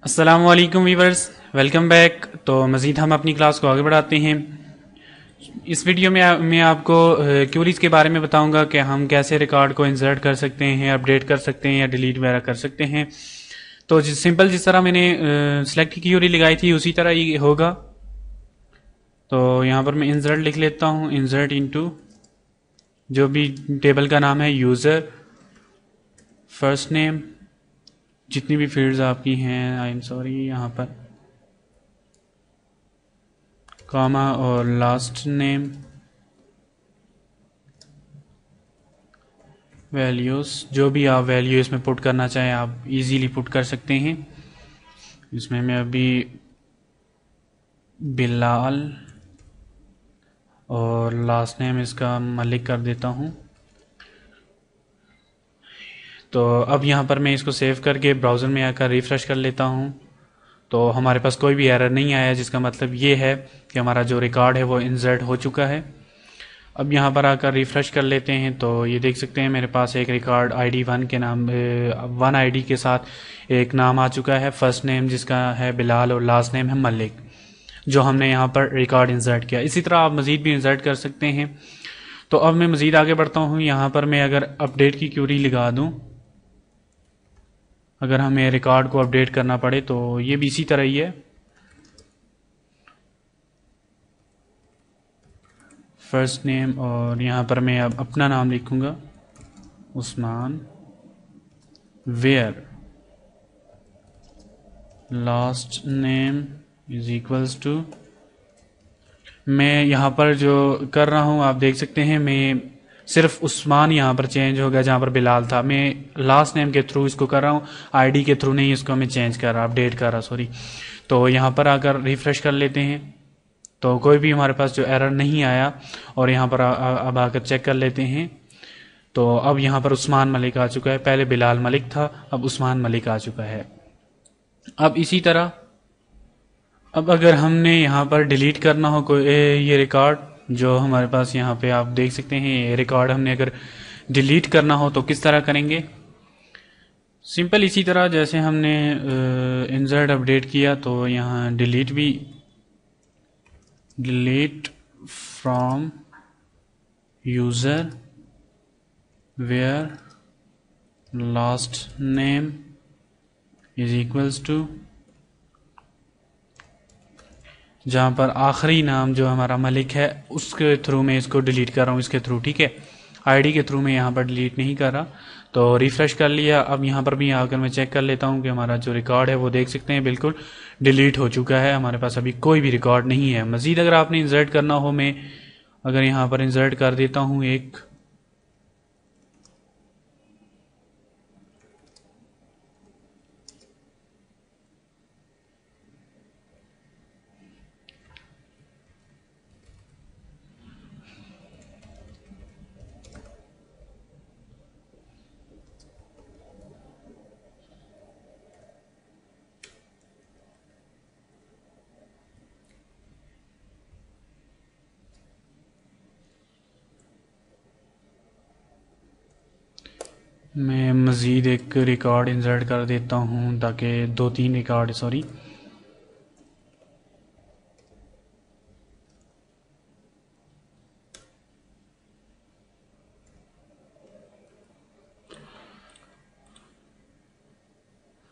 अस्सलाम वालेकुम viewers, welcome back. तो मज़ीद हम अपनी क्लास को आगे बढ़ाते हैं। इस वीडियो में मैं आपको क्यूरीज के बारे में बताऊंगा कि हम कैसे रिकॉर्ड को इंसर्ट कर सकते हैं, अपडेट कर सकते हैं या डिलीट वगैरह कर सकते हैं। तो सिंपल जिस तरह मैंने सेलेक्ट की क्यूरी लगाई थी उसी तरह ये होगा। तो यहाँ पर मैं इंसर्ट लिख लेता हूँ, इंसर्ट इनटू जो भी टेबल का नाम है, यूज़र, फर्स्ट नेम, जितनी भी फील्ड्स आपकी हैं, आई एम सॉरी, यहाँ पर कॉमा और लास्ट नेम, वैल्यूज़, जो भी आप वैल्यू इसमें पुट करना चाहें आप इजीली पुट कर सकते हैं। इसमें मैं अभी बिलाल और लास्ट नेम इसका मलिक कर देता हूँ। तो अब यहाँ पर मैं इसको सेव करके ब्राउज़र में आकर रिफ़्रेश कर लेता हूँ। तो हमारे पास कोई भी एरर नहीं आया, जिसका मतलब ये है कि हमारा जो रिकॉर्ड है वो इंसर्ट हो चुका है। अब यहाँ पर आकर रिफ़्रेश कर लेते हैं तो ये देख सकते हैं मेरे पास एक रिकॉर्ड ID 1 के नाम, 1 ID के साथ एक नाम आ चुका है, फर्स्ट नेम जिसका है बिलाल और लास्ट नेम है मलिक, जो हमने यहाँ पर रिकॉर्ड इंसर्ट किया। इसी तरह आप मज़ीद भी इंसर्ट कर सकते हैं। तो अब मैं मज़ीद आगे बढ़ता हूँ। यहाँ पर मैं अगर अपडेट की क्यूरी लगा दूँ, अगर हमें रिकॉर्ड को अपडेट करना पड़े तो ये भी इसी तरह ही है। फर्स्ट नेम और यहाँ पर मैं अब अपना नाम लिखूँगा, Usman, where last name is equals to, मैं यहाँ पर जो कर रहा हूँ आप देख सकते हैं, मैं सिर्फ उस्मान यहाँ पर चेंज हो गया जहाँ पर बिलाल था। मैं लास्ट नेम के थ्रू इसको कर रहा हूँ, ID के थ्रू नहीं इसको मैं चेंज कर रहा, अपडेट कर रहा, सॉरी। तो यहाँ पर आकर रिफ़्रेश कर लेते हैं तो कोई भी हमारे पास जो एरर नहीं आया। और यहाँ पर अब आकर चेक कर लेते हैं तो अब यहाँ पर उस्मान मलिक आ चुका है, पहले बिलाल मलिक था, अब उस्मान मलिक आ चुका है। अब इसी तरह अब अगर हमने यहाँ पर डिलीट करना हो कोई ये रिकॉर्ड, जो हमारे पास यहाँ पे आप देख सकते हैं, ये रिकॉर्ड हमने अगर डिलीट करना हो तो किस तरह करेंगे। सिंपल इसी तरह जैसे हमने इंसर्ट अपडेट किया, तो यहाँ डिलीट भी, delete from user where last name is equals to, जहाँ पर आखिरी नाम जो हमारा मलिक है उसके थ्रू मैं इसको डिलीट कर रहा हूँ, इसके थ्रू, ठीक है। ID के थ्रू मैं यहाँ पर डिलीट नहीं कर रहा। तो रिफ़्रेश कर लिया। अब यहाँ पर भी आकर मैं चेक कर लेता हूँ कि हमारा जो रिकॉर्ड है वो देख सकते हैं बिल्कुल डिलीट हो चुका है, हमारे पास अभी कोई भी रिकॉर्ड नहीं है। मज़ीद अगर आपने इंसर्ट करना हो, मैं अगर यहाँ पर इंसर्ट कर देता हूँ एक, मैं मज़ीद एक रिकॉर्ड इंसर्ट कर देता हूँ ताकि 2-3 रिकॉर्ड, सॉरी,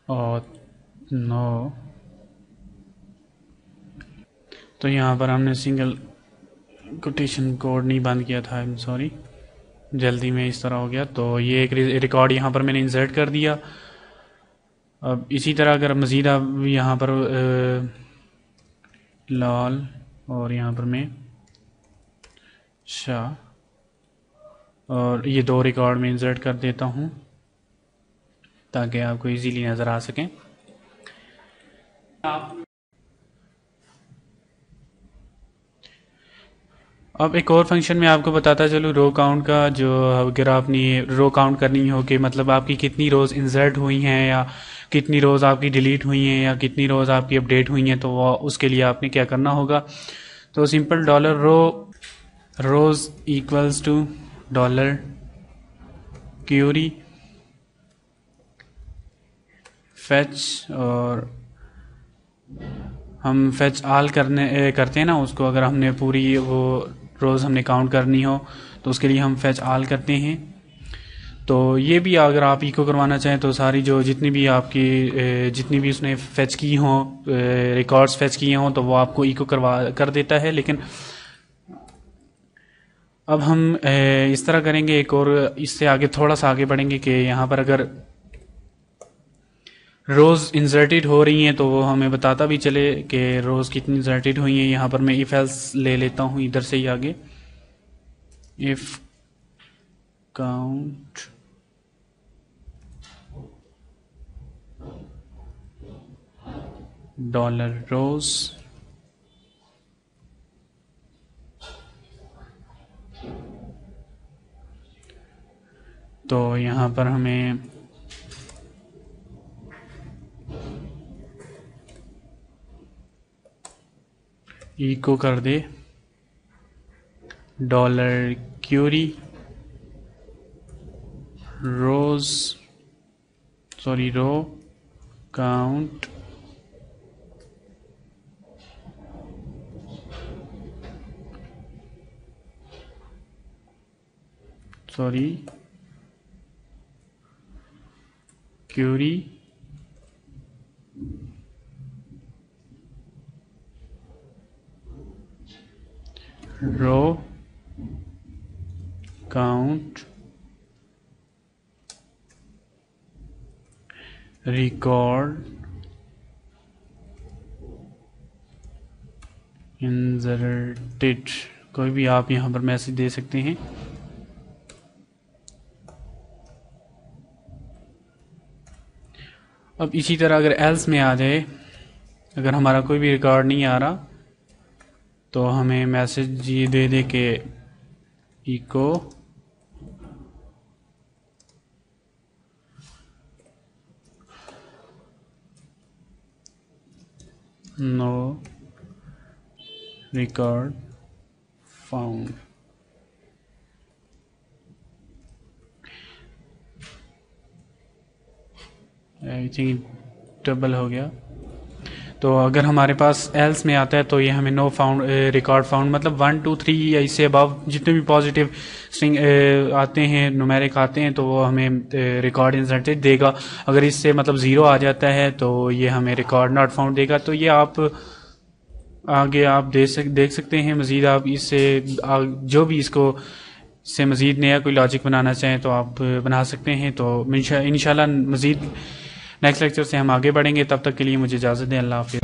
और 9। तो यहाँ पर हमने सिंगल कोटेशन कोड नहीं बंद किया था, आई एम सॉरी, जल्दी में इस तरह हो गया। तो ये एक रिकॉर्ड यहाँ पर मैंने इंसर्ट कर दिया। अब इसी तरह अगर मज़ीद आप यहाँ पर लाल और यहाँ पर मैं शाह, और ये 2 रिकॉर्ड में इंसर्ट कर देता हूँ ताकि आपको इजीली नज़र आ सकें। अब एक और फंक्शन में आपको बताता चलूँ, रो काउंट का, जो अगर आपने रो काउंट करनी हो कि मतलब आपकी कितनी रोज़ इंसर्ट हुई हैं या कितनी रोज़ आपकी डिलीट हुई हैं या कितनी रोज़ आपकी अपडेट हुई हैं, तो वो उसके लिए आपने क्या करना होगा। तो simple dollar row rows equals to dollar query fetch और हम फेच ऑल करते हैं ना उसको, अगर हमने पूरी वो रोज़ हमने काउंट करनी हो तो उसके लिए हम फेच ऑल करते हैं। तो ये भी अगर आप इको करवाना चाहें तो सारी जो जितनी भी जितनी भी उसने फेच की हों, रिकॉर्ड्स फेच किए हों, तो वो आपको इको कर देता है। लेकिन अब हम इस तरह करेंगे एक और, इससे आगे थोड़ा सा आगे बढ़ेंगे कि यहाँ पर अगर रोज़ इंसर्टेड हो रही हैं तो वो हमें बताता भी चले कि रोज़ कितनी इंसर्टेड हुई हैं। यहाँ पर मैं इफ एल्स ले लेता हूँ इधर से ही आगे, इफ काउंट डॉलर रोज, तो यहाँ पर हमें इको कर दे dollar query rows, sorry row count sorry query row count record inserted, कोई भी आप यहाँ पर मैसेज दे सकते हैं। अब इसी तरह अगर एल्स में आ जाए, अगर हमारा कोई भी रिकॉर्ड नहीं आ रहा तो हमें मैसेज ये दे दे कि echo no record found. I think double हो गया। तो अगर हमारे पास एल्स में आता है तो ये हमें नो फाउंड रिकॉर्ड फाउंड, मतलब 1 2 3 या इससे अबव जितने भी पॉजिटिव स्ट्रिंग आते हैं, न्यूमेरिक आते हैं, तो वो हमें रिकॉर्ड इंसर्टेड देगा। अगर इससे मतलब 0 आ जाता है तो ये हमें रिकॉर्ड नॉट फाउंड देगा। तो ये आप आगे आप देख सकते हैं। मज़ीद आप इससे जो भी इसको से मज़ीद नया कोई लॉजिक बनाना चाहें तो आप बना सकते हैं। तो इंशाल्लाह मज़ीद नेक्स्ट लेक्चर से हम आगे बढ़ेंगे। तब तक के लिए मुझे इजाज़त दें। अल्लाह हाफ़िज़।